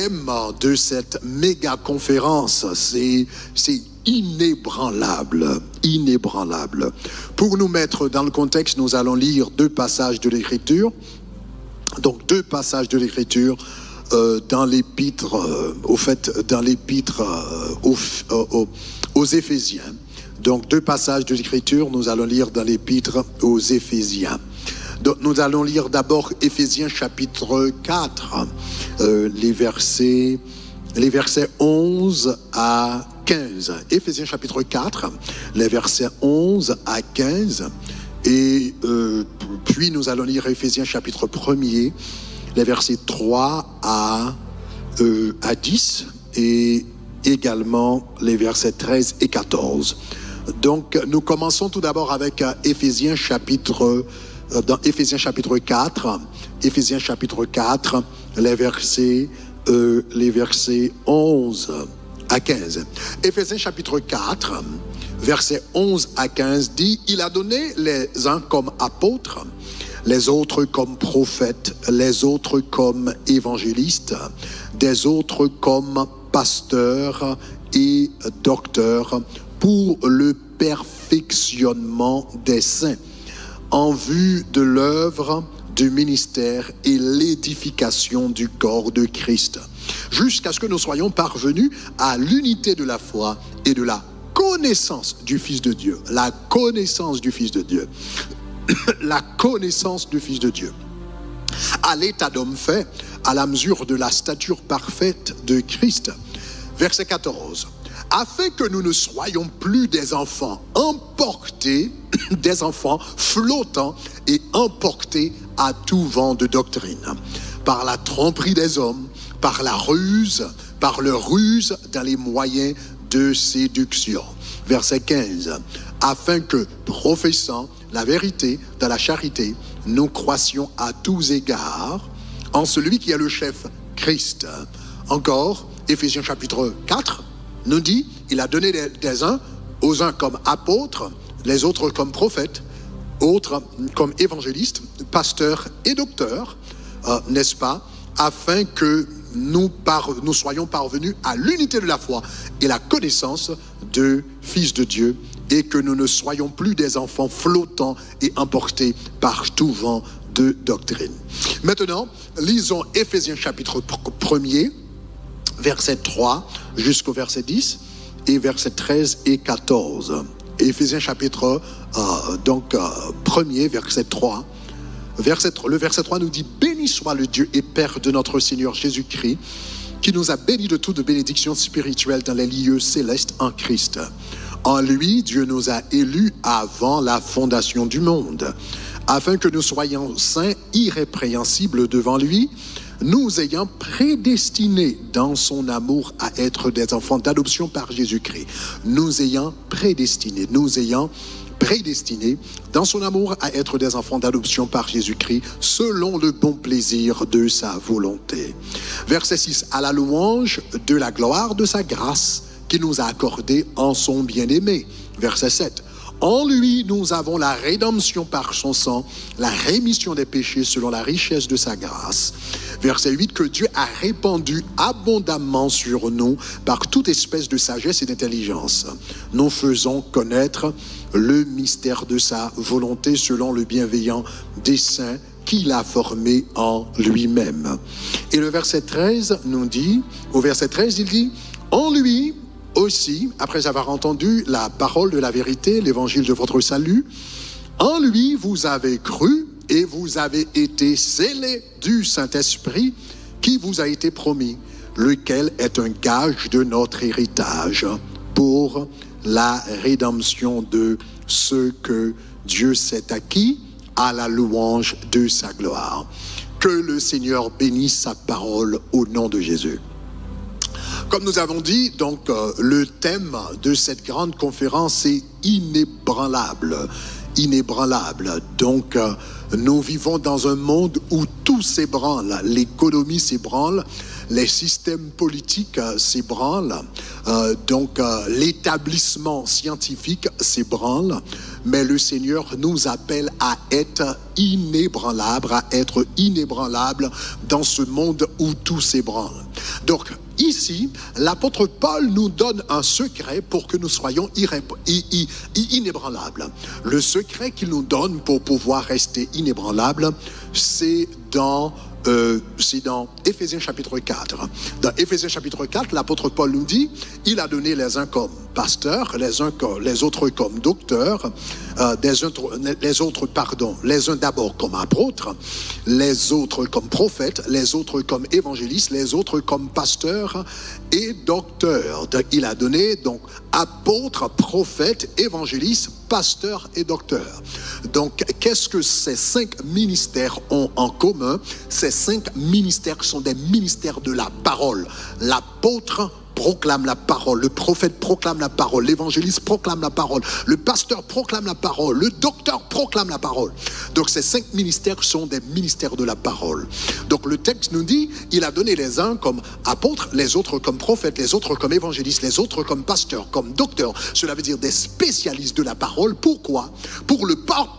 thème de cette méga conférence, c'est inébranlable, inébranlable. Pour nous mettre dans le contexte, nous allons lire deux passages de l'Écriture. Donc deux passages de l'Écriture dans l'épître, aux Éphésiens. Donc deux passages de l'Écriture, nous allons lire dans l'épître aux Éphésiens. Donc, nous allons lire d'abord Éphésiens chapitre 4, les versets 11 à 15. Éphésiens chapitre 4, les versets 11 à 15. Et puis nous allons lire Éphésiens chapitre 1er, les versets 3 à 10. Et également les versets 13 et 14. Donc nous commençons tout d'abord avec Éphésiens chapitre 4, les versets 11 à 15. Éphésiens chapitre 4, versets 11 à 15 dit: il a donné les uns comme apôtres, les autres comme prophètes, les autres comme évangélistes, des autres comme pasteurs et docteurs, pour le perfectionnement des saints, en vue de l'œuvre du ministère et l'édification du corps de Christ, jusqu'à ce que nous soyons parvenus à l'unité de la foi et de la connaissance du Fils de Dieu. La connaissance du Fils de Dieu. La connaissance du Fils de Dieu. À l'état d'homme fait, à la mesure de la stature parfaite de Christ. Verset 14. Afin que nous ne soyons plus des enfants emportés, des enfants flottants et emportés à tout vent de doctrine, par la tromperie des hommes, par leur ruse dans les moyens de séduction. Verset 15. Afin que, professant la vérité dans la charité, nous croissions à tous égards en celui qui est le chef, Christ. Encore, Éphésiens chapitre 4 nous dit: il a donné des uns aux uns comme apôtres, les autres comme prophètes, autres comme évangélistes, pasteurs et docteurs, n'est-ce pas, afin que nous soyons parvenus à l'unité de la foi et la connaissance du Fils de Dieu, et que nous ne soyons plus des enfants flottants et emportés par tout vent de doctrine. Maintenant, lisons Éphésiens chapitre 1er, verset 3 jusqu'au verset 10 et verset 13 et 14. Éphésiens chapitre 1er, verset 3. Le verset 3 nous dit: béni soit le Dieu et Père de notre Seigneur Jésus-Christ, qui nous a bénis de toute bénédiction spirituelle dans les lieux célestes en Christ. En lui, Dieu nous a élus avant la fondation du monde, afin que nous soyons saints, irrépréhensibles devant lui, nous ayant prédestinés dans son amour à être des enfants d'adoption par Jésus-Christ. Nous ayant prédestinés dans son amour à être des enfants d'adoption par Jésus-Christ, selon le bon plaisir de sa volonté. Verset 6. À la louange de la gloire de sa grâce qu'il nous a accordée en son bien-aimé. Verset 7. En lui, nous avons la rédemption par son sang, la rémission des péchés selon la richesse de sa grâce. Verset 8, que Dieu a répandu abondamment sur nous par toute espèce de sagesse et d'intelligence. Nous faisons connaître le mystère de sa volonté selon le bienveillant dessein qu'il a formé en lui-même. Et le verset 13 nous dit, au verset 13, il dit, en lui aussi, après avoir entendu la parole de la vérité, l'évangile de votre salut, en lui vous avez cru et vous avez été scellés du Saint-Esprit qui vous a été promis, lequel est un gage de notre héritage pour la rédemption de ceux que Dieu s'est acquis à la louange de sa gloire. Que le Seigneur bénisse sa parole au nom de Jésus. Comme nous avons dit, donc, le thème de cette grande conférence est inébranlable. Inébranlable. Donc, nous vivons dans un monde où tout s'ébranle. L'économie s'ébranle, les systèmes politiques s'ébranlent, l'établissement scientifique s'ébranle, mais le Seigneur nous appelle à être inébranlable dans ce monde où tout s'ébranle. Donc, ici, l'apôtre Paul nous donne un secret pour que nous soyons inébranlables. Le secret qu'il nous donne pour pouvoir rester inébranlables, c'est dans Éphésiens chapitre 4. Dans Éphésiens chapitre 4, l'apôtre Paul nous dit, il a donné les uns comme pasteurs, les autres comme docteurs, les uns d'abord comme apôtres, les autres comme prophètes, les autres comme évangélistes, les autres comme pasteurs et docteurs. Donc, il a donné donc apôtres, prophètes, évangélistes, pasteurs et docteurs. Donc, qu'est-ce que ces 5 ministères ont en commun? Ces 5 ministères sont des ministères de la parole. L'apôtre proclame la parole, le prophète proclame la parole, l'évangéliste proclame la parole, le pasteur proclame la parole, le docteur proclame la parole. Donc ces 5 ministères sont des ministères de la parole. Donc le texte nous dit, il a donné les uns comme apôtres, les autres comme prophètes, les autres comme évangélistes, les autres comme pasteurs, comme docteurs. Cela veut dire des spécialistes de la parole. Pourquoi? Pour le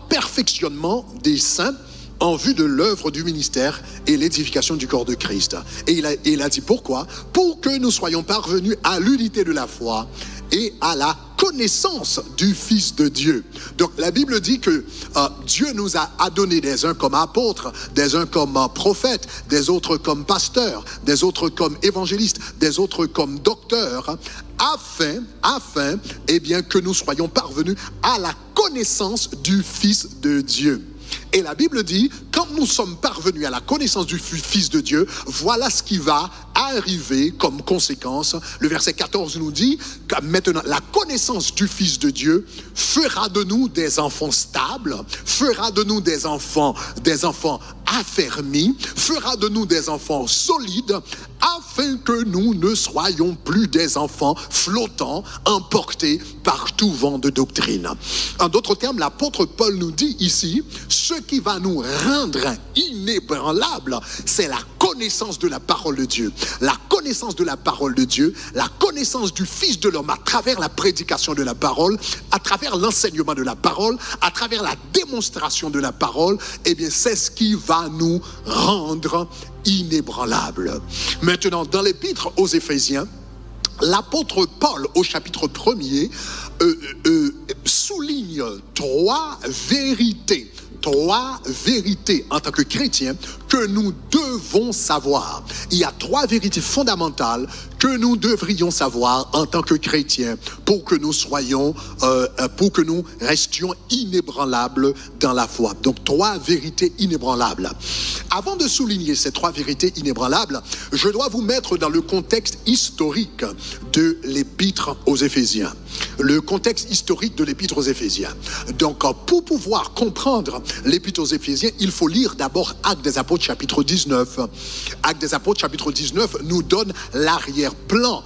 perfectionnement des saints, en vue de l'œuvre du ministère et l'édification du corps de Christ. Et il a dit pourquoi? Pour que nous soyons parvenus à l'unité de la foi et à la connaissance du Fils de Dieu. Donc la Bible dit que Dieu nous a donné des uns comme apôtres, des uns comme prophètes, des autres comme pasteurs, des autres comme évangélistes, des autres comme docteurs, afin eh bien, que nous soyons parvenus à la connaissance du Fils de Dieu. Et la Bible dit, quand nous sommes parvenus à la connaissance du Fils de Dieu, voilà ce qui va arriver comme conséquence. Le verset 14 nous dit que maintenant, la connaissance du Fils de Dieu fera de nous des enfants stables, fera de nous des enfants affermis, fera de nous des enfants solides, afin que nous ne soyons plus des enfants flottants, emportés par tout vent de doctrine. En d'autres termes, l'apôtre Paul nous dit ici, ce qui va nous rendre inébranlables, c'est la connaissance de la parole de Dieu. La connaissance de la parole de Dieu, la connaissance du Fils de l'homme à travers la prédication de la parole, à travers l'enseignement de la parole, à travers la démonstration de la parole, eh bien c'est ce qui va nous rendre inébranlables. Maintenant, dans l'épître aux Éphésiens, l'apôtre Paul, au chapitre 1er, souligne 3 vérités en tant que chrétiens que nous devons savoir. Il y a 3 vérités fondamentales que nous devrions savoir en tant que chrétiens pour que nous restions inébranlables dans la foi. Donc 3 vérités inébranlables. Avant de souligner ces 3 vérités inébranlables, je dois vous mettre dans le contexte historique de l'épître aux Éphésiens. Le contexte historique de l'épître aux Éphésiens. Donc pour pouvoir comprendre l'épître aux Éphésiens, il faut lire d'abord Actes des Apôtres chapitre 19. Actes des Apôtres chapitre 19 nous donne l'arrière-plan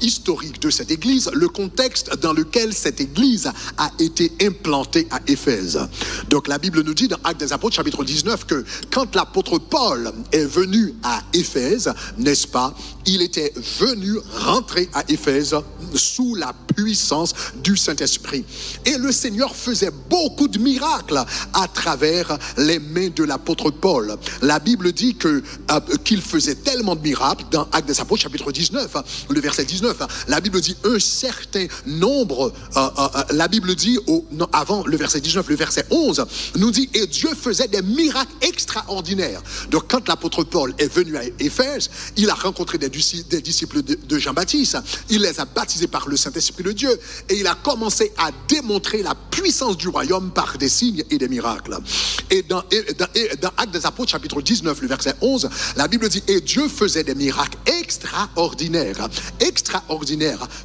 historique de cette église, le contexte dans lequel cette église a été implantée à Éphèse. Donc la Bible nous dit dans Actes des Apôtres chapitre 19 que quand l'apôtre Paul est venu à Éphèse, n'est-ce pas, il était venu rentrer à Éphèse sous la puissance du Saint-Esprit. Et le Seigneur faisait beaucoup de miracles à travers les mains de l'apôtre Paul. La Bible dit qu'il faisait tellement de miracles dans Actes des Apôtres chapitre 19, le verset 19. La Bible dit un certain nombre, la Bible dit avant le verset 19, le verset 11, nous dit et Dieu faisait des miracles extraordinaires. Donc quand l'apôtre Paul est venu à Éphèse, il a rencontré des disciples de Jean-Baptiste, il les a baptisés par le Saint-Esprit de Dieu et il a commencé à démontrer la puissance du royaume par des signes et des miracles. Et dans Actes des Apôtres chapitre 19, le verset 11, la Bible dit et Dieu faisait des miracles extraordinaires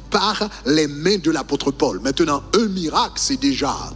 par les mains de l'apôtre Paul. Maintenant, un miracle, c'est déjà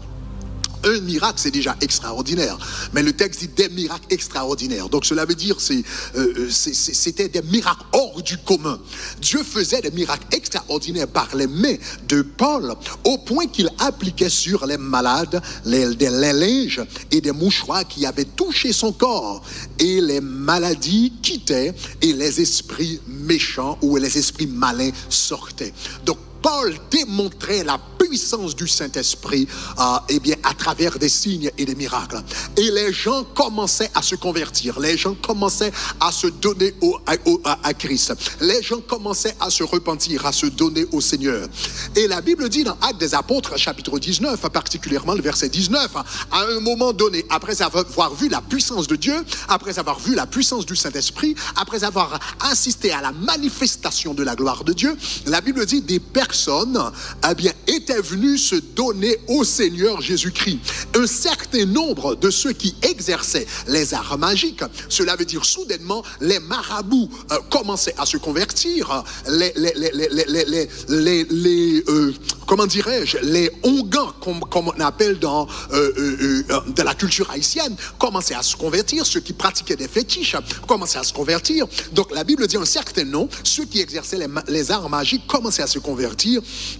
extraordinaire. Mais le texte dit des miracles extraordinaires. Donc cela veut dire c'était des miracles hors du commun. Dieu faisait des miracles extraordinaires par les mains de Paul au point qu'il appliquait sur les malades les linges et des mouchoirs qui avaient touché son corps. Et les maladies quittaient et les esprits méchants ou les esprits malins sortaient. Donc Paul démontrait la puissance du Saint-Esprit eh bien, à travers des signes et des miracles. Et les gens commençaient à se convertir. Les gens commençaient à se donner à Christ. Les gens commençaient à se repentir, à se donner au Seigneur. Et la Bible dit dans Actes des Apôtres, chapitre 19, particulièrement le verset 19, à un moment donné, après avoir vu la puissance de Dieu, après avoir vu la puissance du Saint-Esprit, après avoir assisté à la manifestation de la gloire de Dieu, la Bible dit des personnes eh bien, étaient venues se donner au Seigneur Jésus-Christ. Un certain nombre de ceux qui exerçaient les arts magiques, cela veut dire soudainement les marabouts commençaient à se convertir, comment dirais-je, les ongans, comme on appelle dans la culture haïtienne, commençaient à se convertir. Ceux qui pratiquaient des fétiches commençaient à se convertir. Donc la Bible dit un certain nom, ceux qui exerçaient les arts magiques commençaient à se convertir,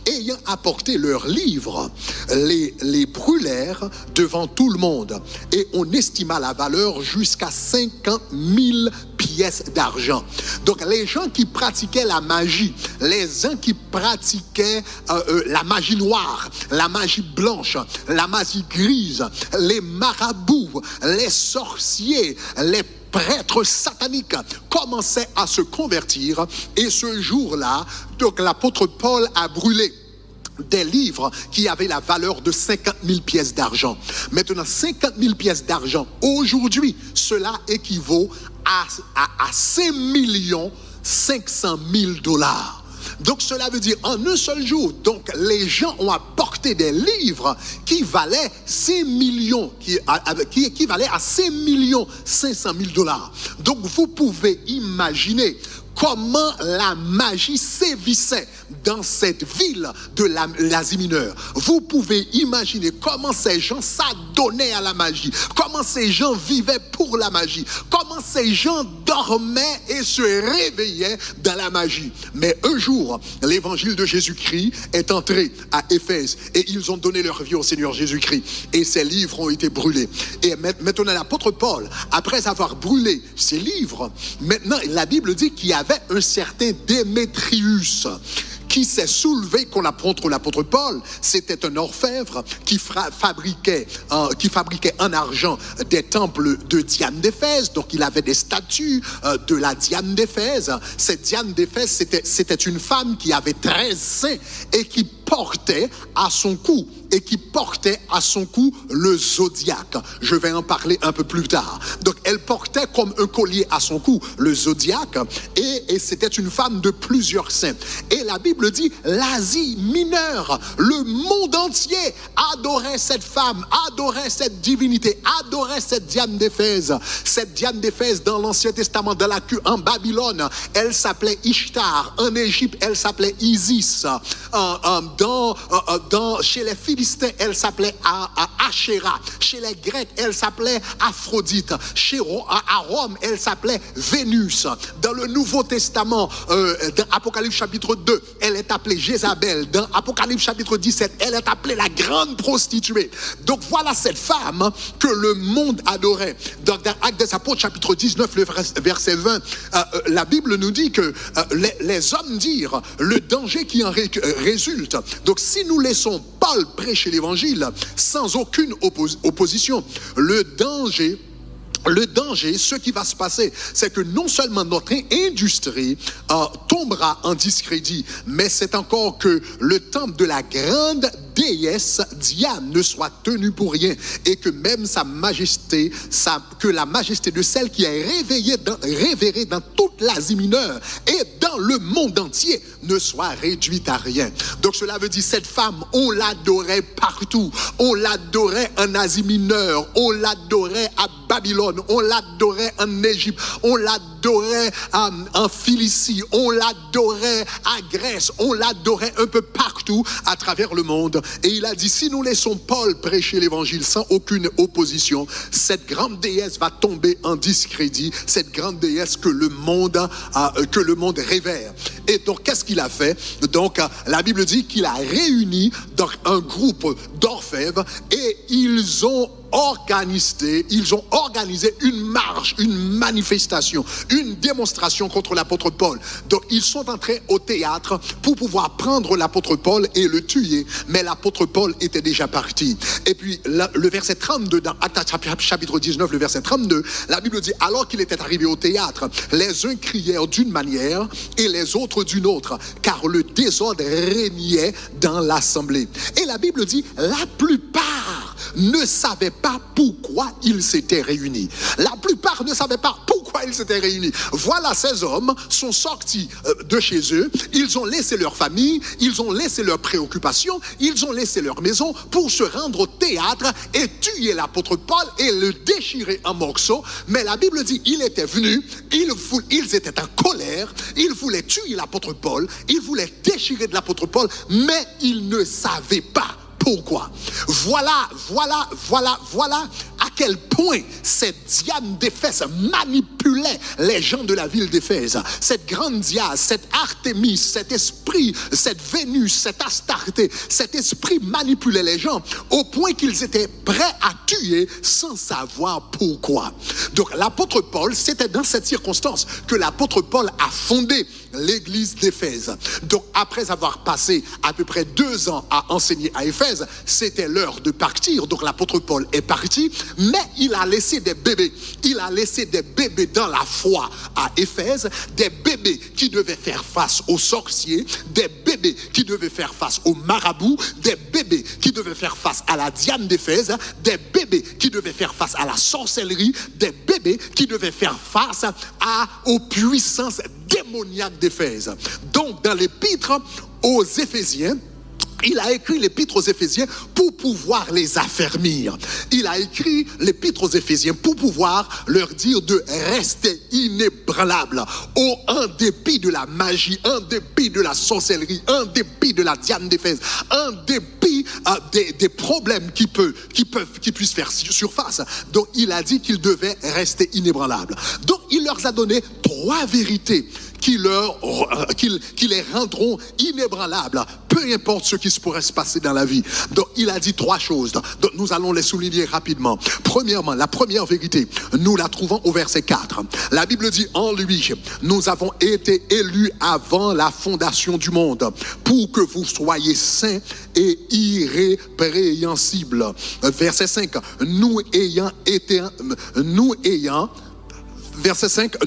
ayant apporté leurs livres, les brûlèrent devant tout le monde, et on estima la valeur jusqu'à 50 000 pièces d'argent. Donc les gens qui pratiquaient la magie, les gens qui pratiquaient la magie noire, la magie blanche, la magie grise, les marabouts, les sorciers, les prêtres sataniques commençaient à se convertir. Et ce jour-là, donc l'apôtre Paul a brûlé des livres qui avaient la valeur de 50 000 pièces d'argent. Maintenant, 50 000 pièces d'argent, aujourd'hui, cela équivaut à 5 500 000 $. Donc cela veut dire en un seul jour, donc les gens ont apporté des livres qui valaient 5 millions, qui équivalaient à 5 500 000 $. Donc vous pouvez imaginer comment la magie sévissait dans cette ville de l'Asie mineure. Vous pouvez imaginer comment ces gens s'adonnaient à la magie, comment ces gens vivaient pour la magie, comment ces gens dormaient et se réveillaient dans la magie. Mais un jour, l'évangile de Jésus-Christ est entré à Éphèse et ils ont donné leur vie au Seigneur Jésus-Christ et ces livres ont été brûlés. Et maintenant l'apôtre Paul, après avoir brûlé ces livres, maintenant la Bible dit qu'il y avait un certain Démétrius qui s'est soulevé contre l'apôtre Paul. C'était un orfèvre qui fabriquait en argent des temples de Diane d'Éphèse. Donc il avait des statues de la Diane d'Éphèse. Cette Diane d'Éphèse, c'était une femme qui avait 13 seins et qui portait à son cou le zodiaque. Je vais en parler un peu plus tard. Donc elle portait comme un collier à son cou le zodiaque et c'était une femme de plusieurs seins. Et la Bible dit l'Asie mineure, le monde entier adorait cette femme, adorait cette divinité, adorait cette Diane d'Éphèse. Cette Diane d'Éphèse dans l'Ancien Testament, en Babylone, elle s'appelait Ishtar. En Égypte, elle s'appelait Isis. Chez les Philistins, elle s'appelait Ashéra. Chez les Grecs, elle s'appelait Aphrodite. À Rome, elle s'appelait Vénus. Dans le Nouveau Testament, dans Apocalypse chapitre 2, elle est appelée Jézabel. Dans Apocalypse chapitre 17, elle est appelée la grande prostituée. Donc voilà cette femme que le monde adorait. Dans Actes des Apôtres chapitre 19, le verset 20, la Bible nous dit que les hommes dirent le danger qui en résulte. Donc si nous laissons Paul prêcher l'évangile sans aucune opposition, le danger, ce qui va se passer, c'est que non seulement notre industrie tombera en discrédit, mais c'est encore que le temple de la grande déesse Diane ne soit tenu pour rien et que même sa majesté, que la majesté de celle qui est révérée dans toute l'Asie mineure et dans le monde entier ne soit réduite à rien. Donc cela veut dire cette femme, on l'adorait partout. On l'adorait en Asie mineure, on l'adorait à Babylone, on l'adorait en Égypte, on l'adorait en Philistie, on l'adorait à Grèce, on l'adorait un peu partout à travers le monde. Et il a dit, si nous laissons Paul prêcher l'évangile sans aucune opposition, cette grande déesse va tomber en discrédit, cette grande déesse que le monde révère. Et donc, qu'est-ce qu'il a fait? Donc, la Bible dit qu'il a réuni donc, un groupe d'orfèvres et ils ont organisé une marche, une manifestation, une démonstration contre l'apôtre Paul. Donc ils sont entrés au théâtre pour pouvoir prendre l'apôtre Paul et le tuer, mais l'apôtre Paul était déjà parti. Et puis le verset 32 dans Actes chapitre 19, le verset 32, la Bible dit: alors qu'il était arrivé au théâtre, les uns crièrent d'une manière et les autres d'une autre, car le désordre régnait dans l'assemblée. Et la Bible dit: la plupart ne savaient pas pourquoi ils s'étaient réunis. La plupart ne savaient pas pourquoi ils s'étaient réunis. Voilà, ces hommes sont sortis de chez eux, ils ont laissé leur famille, ils ont laissé leurs préoccupations, ils ont laissé leur maison pour se rendre au théâtre et tuer l'apôtre Paul et le déchirer en morceaux. Mais la Bible dit: il était venu, ils étaient en colère, ils voulaient tuer l'apôtre Paul, ils voulaient déchirer de l'apôtre Paul, mais ils ne savaient pas pourquoi. Voilà à quel point cette Diane d'Éphèse manipulait les gens de la ville d'Éphèse. Cette grande Diane, cette Artémis, cet esprit, cette Vénus, cette Astarté, cet esprit manipulait les gens au point qu'ils étaient prêts à tuer sans savoir pourquoi. Donc l'apôtre Paul, c'était dans cette circonstance que l'apôtre Paul a fondé l'église d'Éphèse. Donc après avoir passé à peu près 2 ans à enseigner à Éphèse, c'était l'heure de partir. Donc l'apôtre Paul est parti, mais il a laissé des bébés. Il a laissé des bébés dans la foi à Éphèse, des bébés qui devaient faire face aux sorciers, des bébés qui devaient faire face aux marabouts, des bébés qui devaient faire face à la Diane d'Éphèse, des bébés qui devaient faire face à la sorcellerie, des bébés qui devaient faire face aux puissances démoniaques d'Éphèse. Donc dans l'épître aux Éphésiens, il a écrit l'épître aux Éphésiens pour pouvoir les affermir. Il a écrit l'épître aux Éphésiens pour pouvoir leur dire de rester inébranlables en dépit de la magie, en dépit de la sorcellerie, en dépit de la Diane d'Éphèse, en dépit des problèmes qui puissent faire surface. Donc il a dit qu'ils devaient rester inébranlables. Donc il leur a donné 3 vérités qui les rendront inébranlables, peu importe ce qui se pourrait se passer dans la vie. Donc il a dit 3 choses. Donc nous allons les souligner rapidement. Premièrement, la première vérité, nous la trouvons au verset 4. La Bible dit: en lui, nous avons été élus avant la fondation du monde, pour que vous soyez saints et irrépréhensibles. Verset 5, Verset 5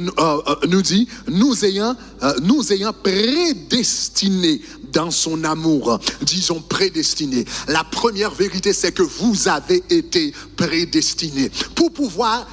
nous dit: nous ayant prédestinés dans son amour. Disons prédestinés. La première vérité, c'est que vous avez été prédestinés. Pour pouvoir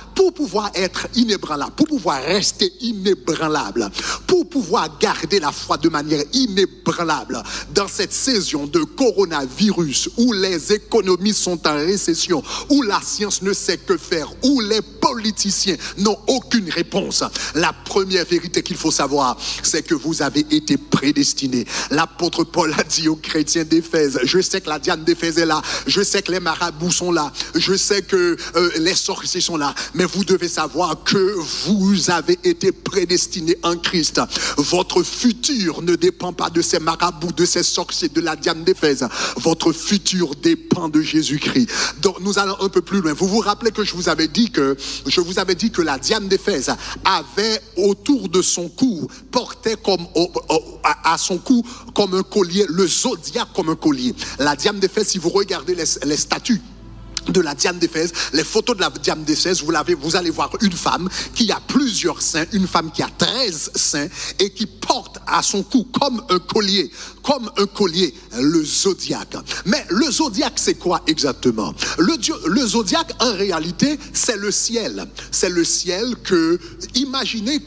être inébranlable, pour pouvoir rester inébranlable, pour pouvoir garder la foi de manière inébranlable dans cette saison de coronavirus où les économies sont en récession, où la science ne sait que faire, où les politiciens n'ont aucune réponse. La première vérité qu'il faut savoir, c'est que vous avez été prédestinés. L'apôtre Paul a dit aux chrétiens d'Éphèse: je sais que la Diane d'Éphèse est là, je sais que les marabouts sont là, je sais que les sorciers sont là, mais vous devez savoir que vous avez été prédestinés en Christ. Votre futur ne dépend pas de ces marabouts, de ces sorciers, de la Diane d'Éphèse. Votre futur dépend de Jésus-Christ. Donc nous allons un peu plus loin. Vous vous rappelez que je vous avais dit que la Diane d'Éphèse avait autour de son cou, portait à son cou comme un collier, le zodiaque comme un collier. La Diane d'Éphèse, si vous regardez les statues de la Diane d'Éphèse, les photos de la Diane d'Éphèse, vous allez voir une femme qui a plusieurs seins, une femme qui a 13 seins et qui porte à son cou comme un collier, le zodiaque. Mais le zodiaque, c'est quoi exactement? Le zodiaque, en réalité, c'est le ciel. C'est le ciel que, imaginez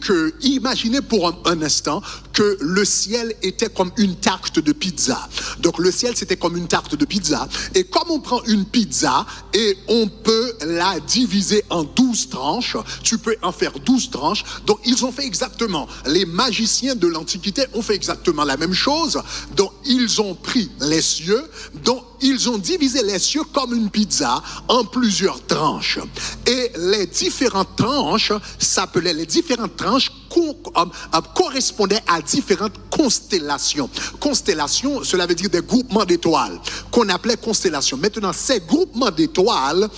pour un instant que le ciel était comme une tarte de pizza. Donc le ciel, c'était comme une tarte de pizza. Et comme on prend une pizza et on peut la diviser en 12 tranches, tu peux en faire 12 tranches. Donc ils ont fait exactement, les magiciens de l'Antiquité ont fait exactement la même chose. Donc ils ont pris les cieux, donc ils ont divisé les cieux comme une pizza en plusieurs tranches. Et les différentes tranches correspondaient à différentes constellations. Constellations, cela veut dire des groupements d'étoiles qu'on appelait constellations. Maintenant, ces groupements d'étoiles,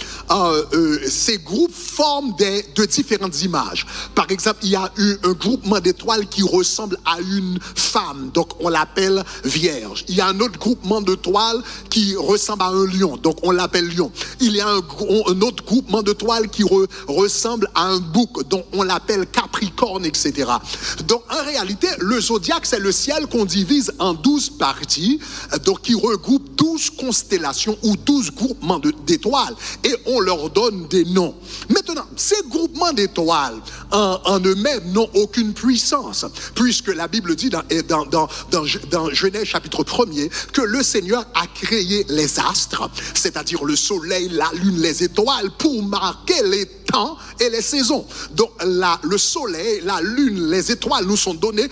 ces groupes forment de différentes images. Par exemple, il y a eu un groupement d'étoiles qui ressemble à une femme, donc on l'appelle Vierge. Il y a un autre groupement d'étoiles qui ressemble à un lion, donc on l'appelle Lion. Il y a un autre groupement d'étoiles qui ressemble à un bouc, donc on l'appelle Capricorne, etc. Donc en réalité, le zodiaque, c'est le ciel qu'on divise en 12 parties, donc qui regroupe 12 constellations ou 12 groupements d'étoiles, et on leur donne des noms. Maintenant, ces groupements d'étoiles en eux-mêmes n'ont aucune puissance, puisque la Bible dit dans Genèse chapitre 1er que le Seigneur a créé les astres, c'est-à-dire le soleil, la lune, les étoiles, pour marquer les temps et les saisons. Donc le soleil, la lune, les étoiles nous sont donnés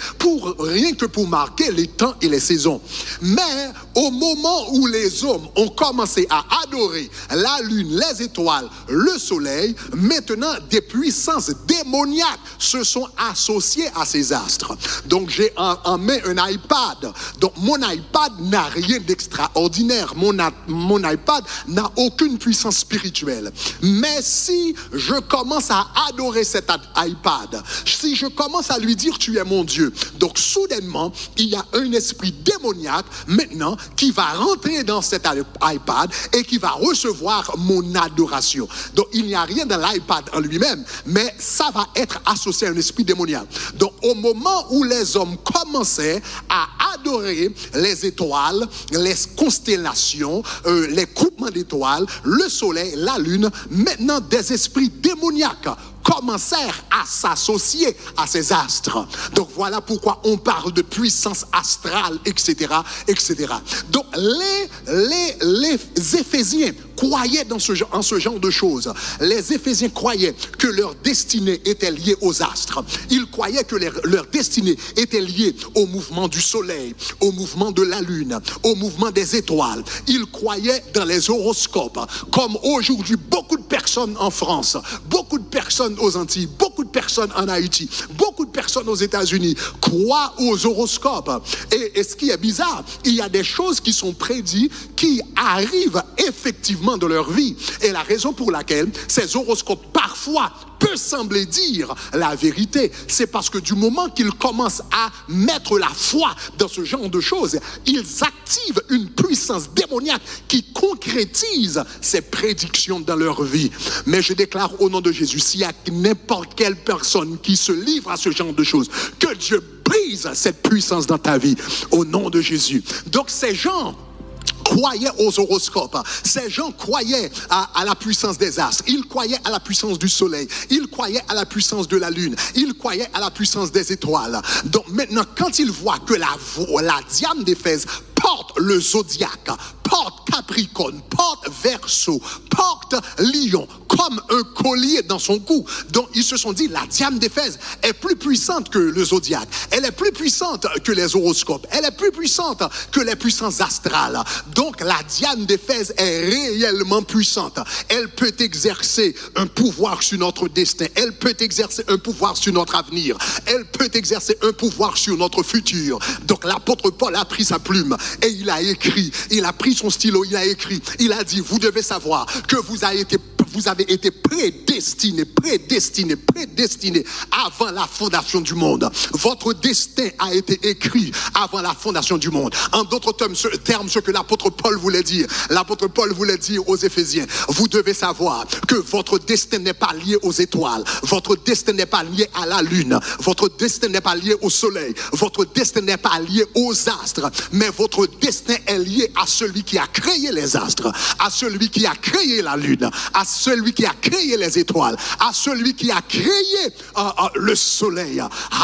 rien que pour marquer les temps et les saisons. Mais au moment où les hommes ont commencé à adorer la lune, les étoiles, le soleil, maintenant des puissances démoniaques se sont associées à ces astres. Donc j'ai en main un iPad. Donc mon iPad n'a rien d'extraordinaire. Mon iPad n'a aucune puissance spirituelle. Mais si je commence à adorer cet iPad, si je commence à lui dire tu es mon Dieu, donc soudainement il y a un esprit démoniaque maintenant qui va rentrer dans cet iPad et qui va recevoir mon adoration. Donc il n'y a rien dans l'iPad en lui-même, mais ça va être associé à un esprit démoniaque. Donc au moment où les hommes commençaient à adorer les étoiles, les constellations, les groupements d'étoiles, le soleil, la lune, maintenant des esprits démoniaques commencèrent à s'associer à ces astres. Donc voilà pourquoi on parle de puissance astrale, etc., etc. Donc les Éphésiens croyaient en ce genre de choses. Les Éphésiens croyaient que leur destinée était liée aux astres. Ils croyaient que leur destinée était liée au mouvement du soleil, au mouvement de la lune, au mouvement des étoiles. Ils croyaient dans les horoscopes. Comme aujourd'hui, beaucoup de personnes en France, beaucoup de personnes aux Antilles, beaucoup de personnes en Haïti, beaucoup de personnes aux États-Unis croient aux horoscopes. Et ce qui est bizarre, il y a des choses qui sont prédites qui arrivent effectivement de leur vie. Et la raison pour laquelle ces horoscopes parfois peut sembler dire la vérité, c'est parce que du moment qu'ils commencent à mettre la foi dans ce genre de choses, ils activent une puissance démoniaque qui concrétise ces prédictions dans leur vie. Mais je déclare au nom de Jésus, s'il y a n'importe quelle personne qui se livre à ce genre de choses, que Dieu brise cette puissance dans ta vie, au nom de Jésus. Donc ces gens croyaient aux horoscopes. Ces gens croyaient à la puissance des astres. Ils croyaient à la puissance du soleil. Ils croyaient à la puissance de la lune. Ils croyaient à la puissance des étoiles. Donc maintenant, quand ils voient que la Diane d'Éphèse porte le zodiaque, porte Capricorne, porte Verseau, porte Lion, comme un collier dans son cou. Donc ils se sont dit, la Diane d'Éphèse est plus puissante que le zodiaque. Elle est plus puissante que les horoscopes. Elle est plus puissante que les puissances astrales. Donc la Diane d'Éphèse est réellement puissante. Elle peut exercer un pouvoir sur notre destin. Elle peut exercer un pouvoir sur notre avenir. Elle peut exercer un pouvoir sur notre futur. Donc l'apôtre Paul a pris sa plume et il a écrit. Il a pris son stylo, il a écrit. Il a dit, vous devez savoir que vous avez été prédestiné avant la fondation du monde. Votre destin a été écrit avant la fondation du monde. En d'autres termes, ce que l'apôtre Paul voulait dire aux Éphésiens, vous devez savoir que votre destin n'est pas lié aux étoiles, votre destin n'est pas lié à la lune, votre destin n'est pas lié au soleil, votre destin n'est pas lié aux astres, mais votre destin est lié à celui qui a créé les astres, à celui qui a créé la lune, à celui qui a créé les étoiles, à celui qui a créé le soleil.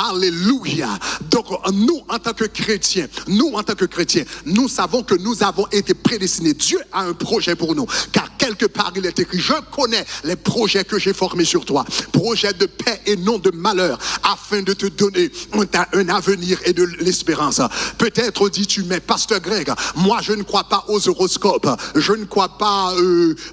Alléluia. Donc nous en tant que chrétiens, nous savons que nous avons été prédestinés. Dieu a un projet pour nous, car quelque part il est écrit, je connais les projets que j'ai formés sur toi, projets de paix et non de malheur, afin de te donner un avenir et de l'espérance. Peut-être dis-tu, mais pasteur Greg, moi je ne crois pas aux horoscopes, je ne crois pas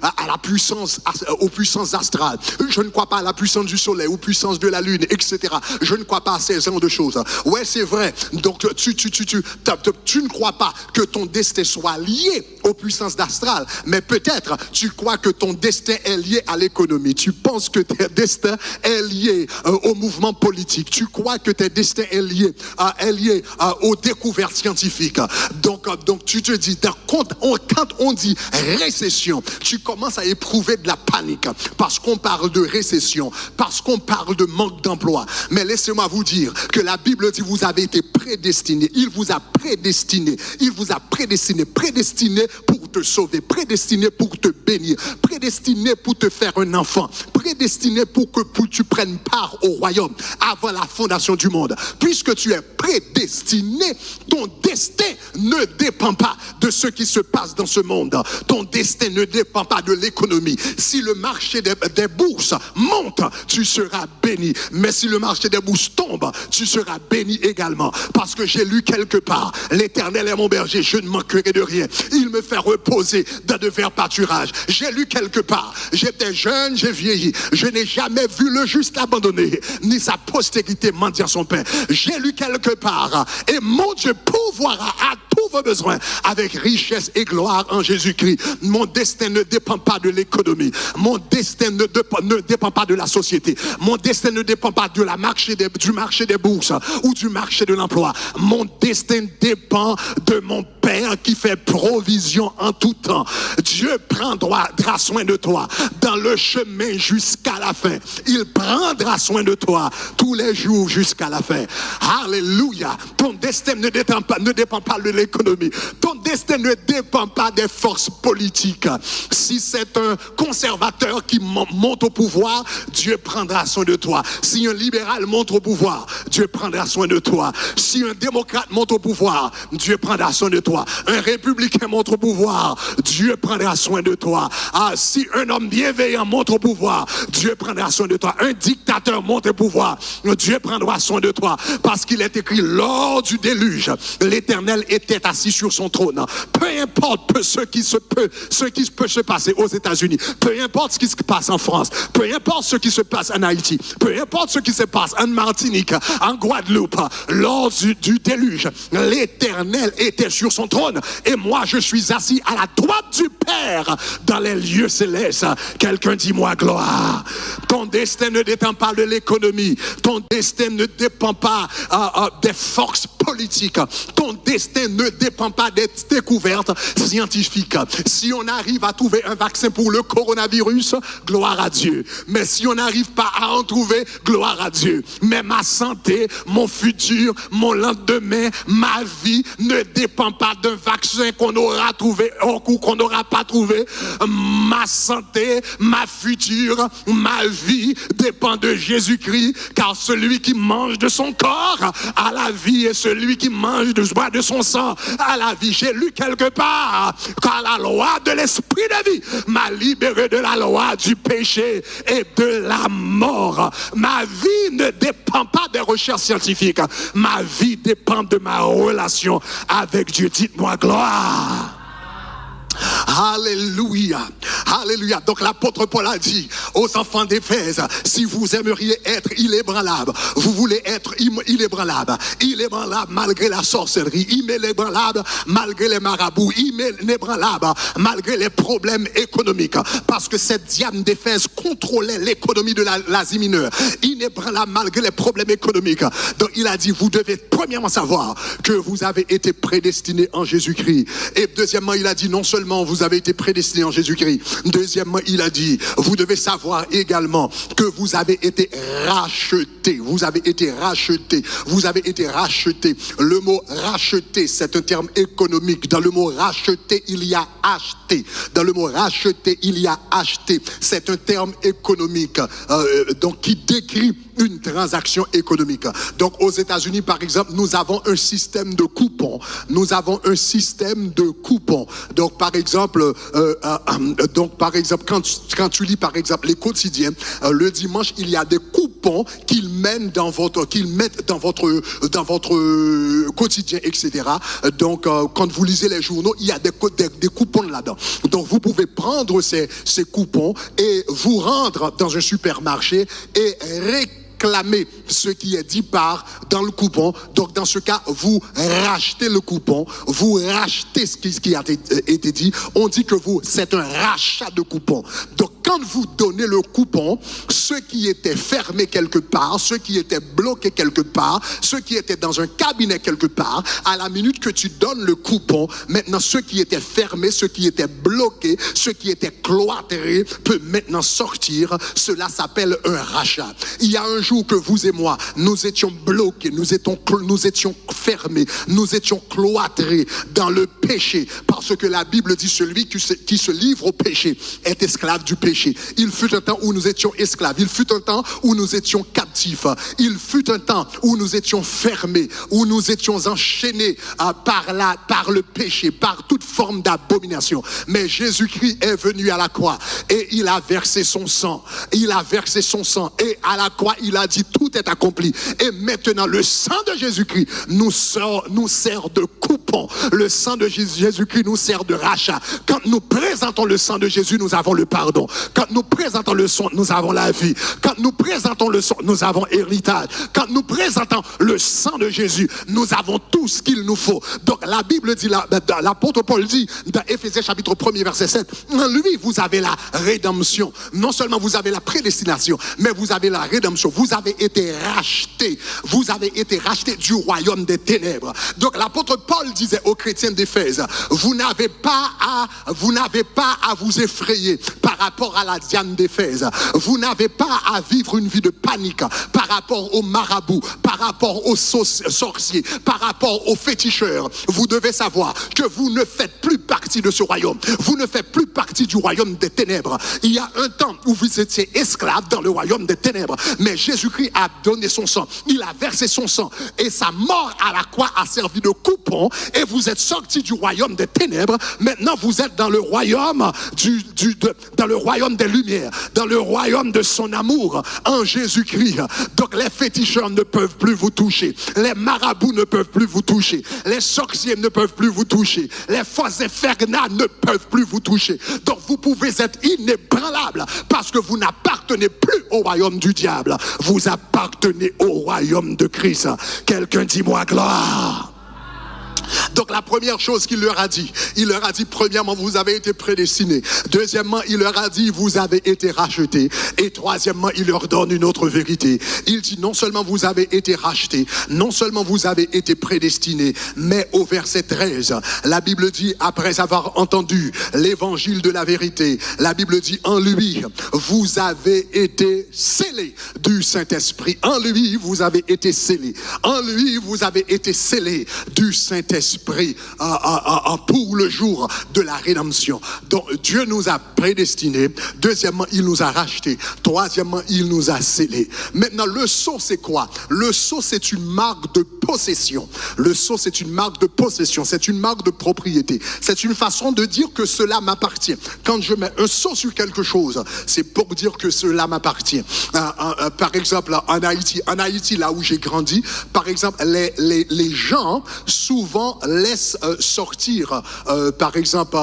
à la puissance aux puissances astrales. Je ne crois pas à la puissance du soleil, aux puissances de la lune, etc. Je ne crois pas à ces genres de choses. Ouais, c'est vrai. Donc, tu ne crois pas que ton destin soit lié aux puissances astrales, mais peut-être tu crois que ton destin est lié à l'économie. Tu penses que ton destin est lié au mouvement politique. Tu crois que ton destin est lié aux découvertes scientifiques. Donc tu te dis, quand on dit récession, tu commences à éprouver de la panique parce qu'on parle de récession, parce qu'on parle de manque d'emploi. Mais laissez-moi vous dire que la Bible dit vous avez été prédestinés. Il vous a prédestiné. Il vous a prédestiné pour te sauver, prédestiné pour te bénir, prédestiné pour te faire un enfant, prédestiné pour que tu prennes part au royaume avant la fondation du monde. Puisque tu es prédestiné, ton destin ne dépend pas de ce qui se passe dans ce monde. Ton destin ne dépend pas de l'économie. Si le marché des bourses monte, tu seras béni. Mais si le marché des bourses tombe, tu seras béni également. Parce que j'ai lu quelque part, l'Éternel est mon berger, je ne manquerai de rien. Il me fait reposer dans de verts pâturages. J'ai lu quelque part, j'étais jeune, j'ai vieilli. Je n'ai jamais vu le juste abandonné, ni sa postérité mendiant son pain. J'ai lu quelque part, et mon Dieu pourvoira à tous vos besoins avec richesse et gloire en Jésus-Christ. Mon destin ne dépend pas de l'économie. Mon destin ne dépend pas de la société. Mon destin ne dépend pas de du marché des bourses ou du marché de l'emploi. Mon destin dépend de mon Père qui fait provision en tout temps. Dieu prendra soin de toi dans le chemin jusqu'à la fin. Il prendra soin de toi tous les jours jusqu'à la fin. Alléluia. Ton destin ne dépend pas de l'économie. Ton destin ne dépend pas des forces politiques. Si c'est un conservateur qui monte au pouvoir, Dieu prendra soin de toi. Si un libéral monte au pouvoir, Dieu prendra soin de toi. Si un démocrate monte au pouvoir, Dieu prendra soin de toi. Un républicain monte au pouvoir, Dieu prendra soin de toi. Si un homme bienveillant monte au pouvoir, Dieu prendra soin de toi. Un dictateur monte au pouvoir, Dieu prendra soin de toi. Parce qu'il est écrit, lors du déluge, l'Éternel était assis sur son trône. Peu importe ce qui peut se passer aux États-Unis, peu importe ce qui se passe en France, peu importe ce qui se passe en Haïti, peu importe ce qui se passe en Martinique, en Guadeloupe, lors du déluge, l'Éternel était sur son trône et moi je suis assis à la droite du Père dans les lieux célestes. Quelqu'un dit moi gloire. Ton destin ne dépend pas de l'économie. Ton destin ne dépend pas des forces politiques. Ton destin ne dépend pas des découvertes scientifiques. Si on arrive à trouver un vaccin pour le coronavirus, gloire à Dieu. Mais si on n'arrive pas à en trouver, gloire à Dieu. Mais ma santé, mon futur, mon lendemain, ma vie ne dépend pas d'un vaccin qu'on aura trouvé ou qu'on n'aura pas trouvé. Ma santé, ma future, ma vie dépend de Jésus-Christ, car celui qui mange de son corps a la vie et celui qui mange de son sang a la vie. J'ai lu quelque part, car la loi de l'esprit de vie m'a libéré de la loi du péché et de la mort. Ma vie ne dépend pas des recherches scientifiques. Ma vie dépend de ma relation avec Dieu. Dites-moi gloire. Alléluia, alléluia. Donc l'apôtre Paul a dit aux enfants d'Éphèse, si vous aimeriez être inébranlables, vous voulez être inébranlables malgré la sorcellerie, inébranlables malgré les marabouts, inébranlables malgré les problèmes économiques, parce que cette diable d'Éphèse contrôlait l'économie de l'Asie mineure, inébranlable malgré les problèmes économiques. Donc il a dit, vous devez premièrement savoir que vous avez été prédestinés en Jésus-Christ. Et deuxièmement, il a dit, non seulement vous avez été prédestinés en Jésus-Christ. Deuxièmement, il a dit, vous devez savoir également que vous avez été rachetés. Vous avez été rachetés. Vous avez été rachetés. Le mot racheter, c'est un terme économique. Dans le mot racheter, il y a acheté. Dans le mot racheter, il y a acheté. C'est un terme économique, donc qui décrit une transaction économique. Donc aux États-Unis, par exemple, nous avons un système de coupons. Nous avons un système de coupons. Donc par exemple, quand tu lis par exemple les quotidiens, le dimanche, il y a des coupons qu'ils mettent dans votre quotidien, etc. Donc quand vous lisez les journaux, il y a des coupons là-dedans. Donc vous pouvez prendre ces coupons et vous rendre dans un supermarché et réclamer ce qui est dit dans le coupon. Donc dans ce cas, vous rachetez le coupon, vous rachetez ce qui a été dit. On dit que c'est un rachat de coupon. Donc quand vous donnez le coupon, ceux qui étaient fermés quelque part, ceux qui étaient bloqués quelque part, ceux qui étaient dans un cabinet quelque part, à la minute que tu donnes le coupon, maintenant ceux qui étaient fermés, ceux qui étaient bloqués, ceux qui étaient cloîtrés peuvent maintenant sortir. Cela s'appelle un rachat. Il y a un jour que vous et moi, nous étions bloqués, nous étions fermés, nous étions cloîtrés dans le péché, parce que la Bible dit celui qui se livre au péché est esclave du péché. Il fut un temps où nous étions esclaves, il fut un temps où nous étions captifs, il fut un temps où nous étions fermés, où nous étions enchaînés par le péché, par toute forme d'abomination. Mais Jésus-Christ est venu à la croix et il a versé son sang. Il a versé son sang et à la croix il a dit tout est accompli. Et maintenant le sang de Jésus-Christ nous sert de coupon. Le sang de Jésus-Christ nous sert de rachat. Quand nous présentons le sang de Jésus, nous avons le pardon. Quand nous présentons le sang, nous avons la vie. Quand nous présentons le sang, nous avons héritage. Quand nous présentons le sang de Jésus, nous avons tout ce qu'il nous faut. Donc la Bible dit, l'apôtre Paul dit dans Éphésiens chapitre 1er verset 7, en lui vous avez la rédemption. Non seulement vous avez la prédestination, mais vous avez la rédemption. Vous avez été rachetés. Vous avez été rachetés du royaume des ténèbres. Donc l'apôtre Paul disait aux chrétiens d'Éphèse, vous n'avez pas à vous effrayer par rapport à la Diane d'Éphèse. Vous n'avez pas à vivre une vie de panique par rapport aux marabouts, par rapport aux sorciers, par rapport aux féticheurs. Vous devez savoir que vous ne faites plus partie de ce royaume. Vous ne faites plus partie du royaume des ténèbres. Il y a un temps où vous étiez esclaves dans le royaume des ténèbres, mais Jésus-Christ a donné son sang. Il a versé son sang et sa mort à la croix a servi de coupon et vous êtes sortis du royaume des ténèbres. Maintenant vous êtes dans le royaume dans le royaume des lumières, dans le royaume de son amour en Jésus-Christ. Donc les féticheurs ne peuvent plus vous toucher, les marabouts ne peuvent plus vous toucher, les sorciers ne peuvent plus vous toucher, les fosses infernales ne peuvent plus vous toucher. Donc vous pouvez être inébranlable parce que vous n'appartenez plus au royaume du diable, vous appartenez au royaume de Christ. Quelqu'un dit moi gloire. Donc la première chose qu'il leur a dit, premièrement, vous avez été prédestinés. Deuxièmement, il leur a dit, vous avez été rachetés. Et troisièmement, il leur donne une autre vérité. Il dit, non seulement vous avez été rachetés, non seulement vous avez été prédestinés, mais au verset 13, la Bible dit, après avoir entendu l'évangile de la vérité, la Bible dit, en lui, vous avez été scellés du Saint-Esprit. En lui, vous avez été scellés. En lui, vous avez été scellés du Saint-Esprit pour le jour de la rédemption. Donc Dieu nous a prédestinés. Deuxièmement, il nous a rachetés. Troisièmement, il nous a scellés. Maintenant, le sceau, c'est quoi? Le sceau, c'est une marque de possession. Le sceau, c'est une marque de possession. C'est une marque de propriété. C'est une façon de dire que cela m'appartient. Quand je mets un sceau sur quelque chose, c'est pour dire que cela m'appartient. Par exemple, en Haïti, là où j'ai grandi, par exemple, les gens souvent laissent sortir, par exemple,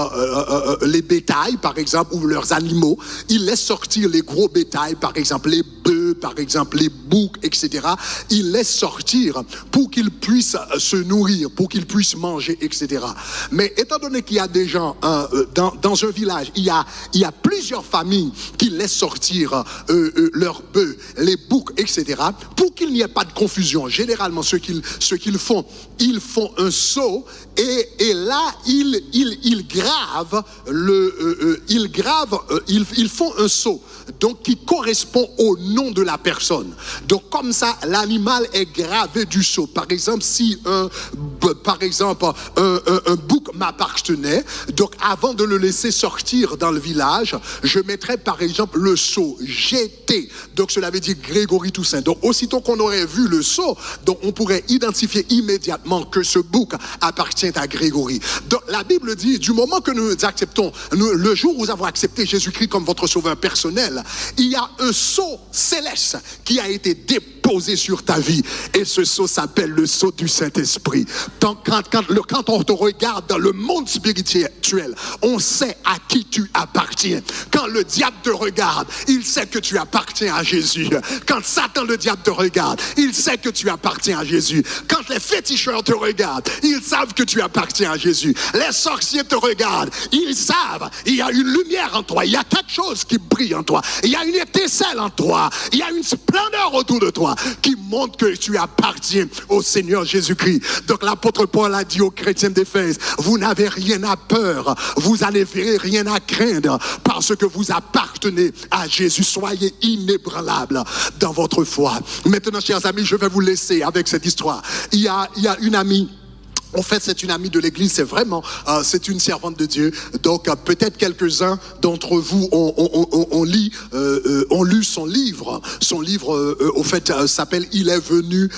les bétails, par exemple, ou leurs animaux. Ils laissent sortir les gros bétails, par exemple, les bœufs, par exemple, les boucs, etc. Ils laissent sortir pour qu'ils puissent se nourrir, pour qu'ils puissent manger, etc. Mais étant donné qu'il y a des gens dans un village, il y a plusieurs familles qui laissent sortir leurs bœufs, les boucs, etc. Pour qu'il n'y ait pas de confusion. Généralement, ce qu'ils font, ils font un sceau sceau et là ils gravent ils font un sceau donc qui correspond au nom de la personne. Donc comme ça l'animal est gravé du sceau. Par exemple si un bouc m'appartenait, donc avant de le laisser sortir dans le village, je mettrais par exemple le sceau GT. Donc cela veut dire Grégory Toussaint. Donc aussitôt qu'on aurait vu le sceau, donc on pourrait identifier immédiatement que ce bouc appartient à Grégory. Donc la Bible dit, du moment que nous acceptons, le jour où nous avons accepté Jésus-Christ comme votre sauveur personnel, il y a un sceau céleste qui a été déposé sur ta vie. Et ce sceau s'appelle le sceau du Saint-Esprit. Donc quand on te regarde dans le monde spirituel, on sait à qui tu appartiens. Quand le diable te regarde, il sait que tu appartiens à Jésus. Quand Satan, le diable, te regarde, il sait que tu appartiens à Jésus. Quand les féticheurs te regardent, ils savent que tu appartiens à Jésus. Les sorciers te regardent, ils savent, il y a une lumière en toi, il y a quelque chose qui brille en toi, il y a une étincelle en toi, il y a une splendeur autour de toi qui montre que tu appartiens au Seigneur Jésus-Christ. Donc l'apôtre Paul a dit aux chrétiens d'Éphèse, vous n'avez rien à peur, vous n'avez rien à craindre parce que vous appartenez à Jésus. Soyez inébranlables dans votre foi. Maintenant, chers amis, je vais vous laisser avec cette histoire. Il y a une amie. En fait, c'est une amie de l'église, c'est vraiment, c'est une servante de Dieu. Donc, peut-être quelques-uns d'entre vous ont lu son livre. Son livre, au fait, s'appelle Il est venu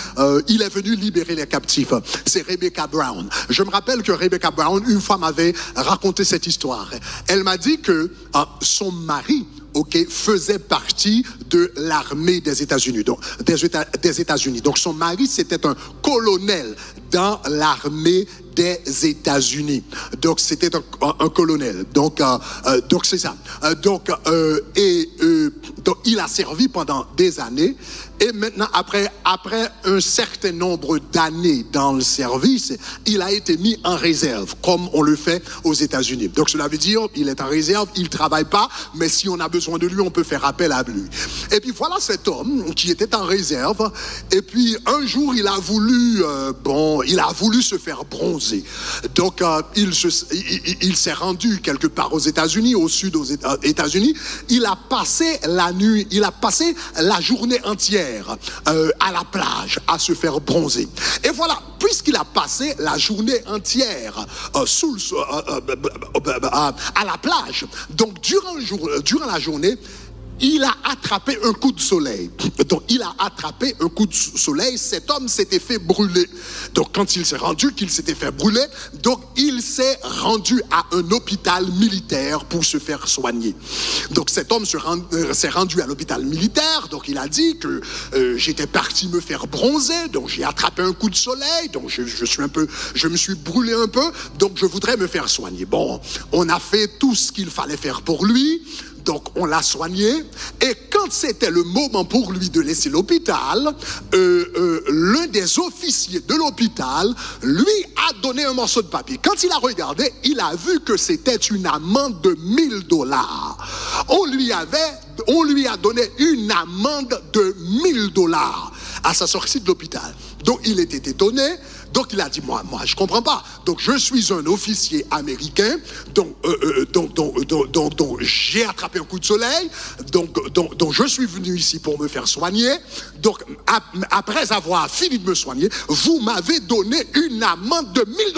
libérer les captifs. C'est Rebecca Brown. Je me rappelle que Rebecca Brown, une fois, m'avait raconté cette histoire. Elle m'a dit que son mari, faisait partie de l'armée des États-Unis. Donc, des États-Unis. Donc, son mari, c'était un colonel dans l'armée des États-Unis. Donc, c'était un colonel. Donc, c'est ça. Donc, il a servi pendant des années. Et maintenant, après un certain nombre d'années dans le service, il a été mis en réserve, comme on le fait aux États-Unis. Donc, cela veut dire, il est en réserve, il ne travaille pas, mais si on a besoin de lui, on peut faire appel à lui. Et puis, voilà cet homme qui était en réserve. Et puis, un jour, il a voulu se faire bronzer. Donc, il s'est rendu quelque part aux États-Unis, au sud aux États-Unis. Il a passé la journée entière à la plage à se faire bronzer. Et voilà, puisqu'il a passé la journée entière à la plage, donc durant la journée, il a attrapé un coup de soleil. Donc, il a attrapé un coup de soleil. Cet homme s'était fait brûler. Donc, quand il s'est rendu qu'il s'était fait brûler, donc il s'est rendu à un hôpital militaire pour se faire soigner. Donc, cet homme s'est rendu à l'hôpital militaire. Donc, il a dit que j'étais parti me faire bronzer. Donc, j'ai attrapé un coup de soleil. Donc, je me suis brûlé un peu. Donc, je voudrais me faire soigner. Bon, on a fait tout ce qu'il fallait faire pour lui. Donc, on l'a soigné. Et quand c'était le moment pour lui de laisser l'hôpital, l'un des officiers de l'hôpital lui a donné un morceau de papier. Quand il a regardé, il a vu que c'était une amende de $1000. On lui a donné une amende de $1000 à sa sortie de l'hôpital. Donc, il était étonné. Donc, il a dit, moi, je comprends pas. Donc, je suis un officier américain. Donc, j'ai attrapé un coup de soleil. Donc, je suis venu ici pour me faire soigner. Donc, après avoir fini de me soigner, vous m'avez donné une amende de $1000.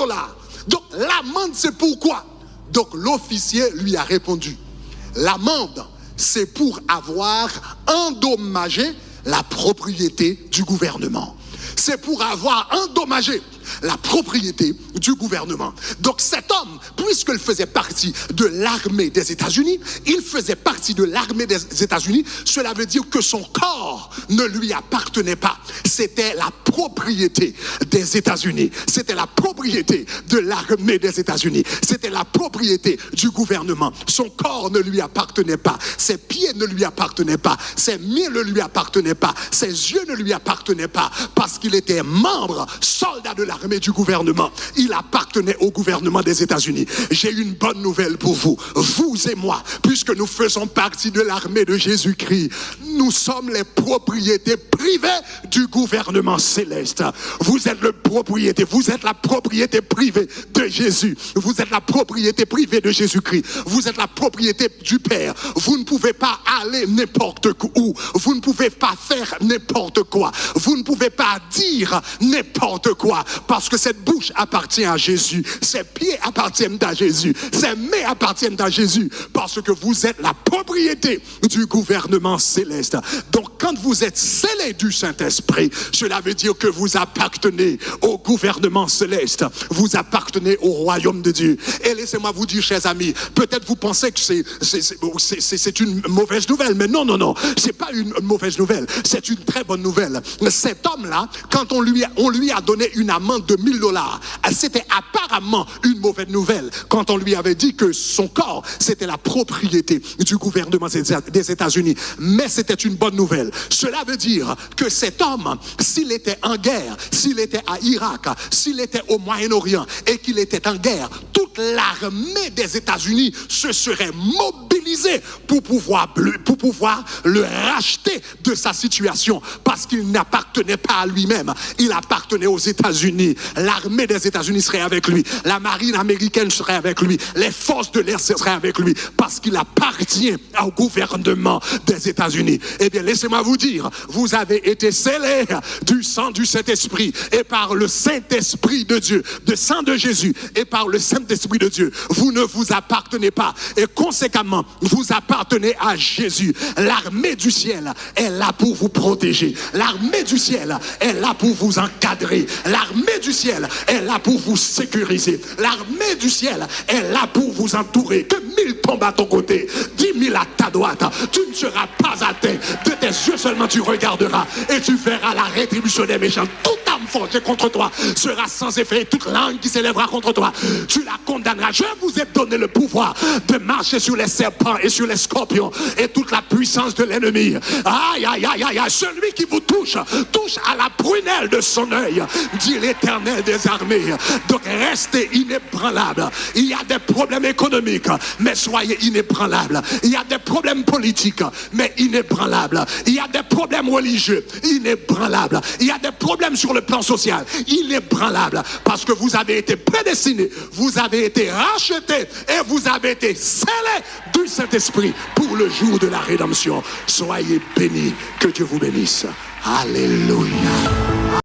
Donc, l'amende, c'est pourquoi? Donc, l'officier lui a répondu, l'amende, c'est pour avoir endommagé la propriété du gouvernement. C'est pour avoir endommagé la propriété du gouvernement. Donc cet homme, puisqu'il faisait partie de l'armée des États-Unis, cela veut dire que son corps ne lui appartenait pas. C'était la propriété des États-Unis. C'était la propriété de l'armée des États-Unis. C'était la propriété du gouvernement. Son corps ne lui appartenait pas. Ses pieds ne lui appartenaient pas. Ses mains ne lui appartenaient pas. Ses yeux ne lui appartenaient pas. Parce qu'il était membre, soldat de l'armée du gouvernement. Il appartenait au gouvernement des États-Unis. J'ai une bonne nouvelle pour vous. Vous et moi, puisque nous faisons partie de l'armée de Jésus-Christ, nous sommes les propriétés privées du gouvernement céleste. Vous êtes la propriété propriété privée de Jésus. Vous êtes la propriété privée de Jésus-Christ. Vous êtes la propriété du Père. Vous ne pouvez pas aller n'importe où. Vous ne pouvez pas faire n'importe quoi. Vous ne pouvez pas dire n'importe quoi. Parce que cette bouche appartient à Jésus. Ses pieds appartiennent à Jésus. Ses mains appartiennent à Jésus. Parce que vous êtes la propriété du gouvernement céleste. Donc quand vous êtes scellé du Saint-Esprit, cela veut dire que vous appartenez au gouvernement céleste. Vous appartenez au royaume de Dieu. Et laissez-moi vous dire, chers amis, peut-être vous pensez que c'est une mauvaise nouvelle, mais non, c'est pas une mauvaise nouvelle, c'est une très bonne nouvelle. Cet homme-là, quand on lui a donné une amende de $1000, c'était apparemment une mauvaise nouvelle quand on lui avait dit que son corps, c'était la propriété du gouvernement des États-Unis. Mais c'était une bonne nouvelle. Cela veut dire que cet homme, s'il était en guerre, s'il était à Irak, s'il était au Moyen-Orient et qu'il était en guerre, toute l'armée des États-Unis se serait mobilisée pour pouvoir le racheter de sa situation, parce qu'il n'appartenait pas à lui-même, il appartenait aux États-Unis. L'armée des États-Unis serait avec lui, la marine américaine serait avec lui, les forces de l'air seraient avec lui, parce qu'il appartient au gouvernement des États-Unis. Eh bien, laissez-moi vous dire, vous avez été scellés du sang du Saint-Esprit et par le Saint-Esprit de Dieu, de sang de Jésus et par le Saint-Esprit de Dieu. Vous ne vous appartenez pas et conséquemment, vous appartenez à Jésus. L'armée du ciel est là pour vous protéger. L'armée du ciel est là pour vous encadrer. L'armée du ciel est là pour vous sécuriser. L'armée du ciel est là pour vous entourer. Que 1000 tombent à ton côté, 10 000 à ta droite, tu ne seras pas atteint. De tes yeux seulement tu regarderas et tu verras la rétribution des méchants. Toute âme forgée contre toi sera sans effet, et toute langue qui s'élèvera contre toi, tu la condamneras. Je vous ai donné le pouvoir de marcher sur les serpents et sur les scorpions et toute la puissance de l'ennemi. Aïe, aïe, aïe, aïe, aïe. Celui qui vous touche à la prunelle de son œil, dit l'Éternel des armées. Donc restez inébranlables. Il y a des problèmes économiques, mais soyez inébranlables. Il y a des problèmes politiques, mais inébranlables. Il y a des problèmes religieux, inébranlables. Il y a des problèmes sur le plan social, inébranlables. Parce que vous avez été prédestinés, vous avez été rachetés et vous avez été scellés du Saint-Esprit pour le jour de la rédemption. Soyez bénis, que Dieu vous bénisse. Alléluia.